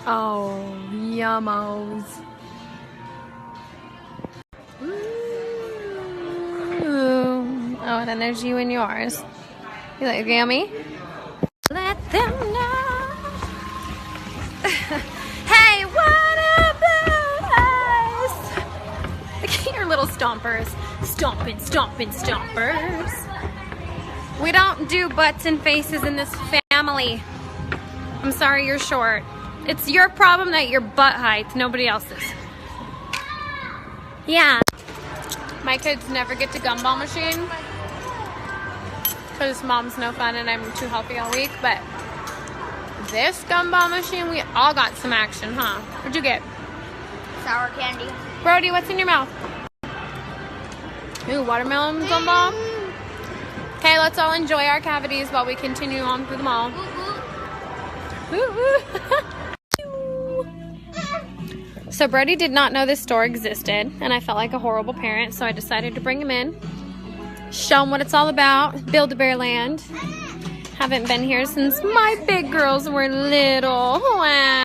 Oh, yummos. Ooh. Oh, then there's you and yours. You look yummy. Let them know. Hey, what about us? Look at your little stompers. Stomping, stomping, stompers. We don't do butts and faces in this family. I'm sorry you're short. It's your problem that you're butt height, nobody else's. Yeah. My kids never get to gumball machine because mom's no fun and I'm too healthy all week, but this gumball machine, we all got some action, huh? What'd you get? Sour candy. Brody, what's in your mouth? Ooh, watermelon gumball. Okay, let's all enjoy our cavities while we continue on through the mall. Woo woo. So Brody did not know this store existed, and I felt like a horrible parent, so I decided to bring him in, show him what it's all about, Build-A-Bear Land. Haven't been here since my big girls were little. Wow.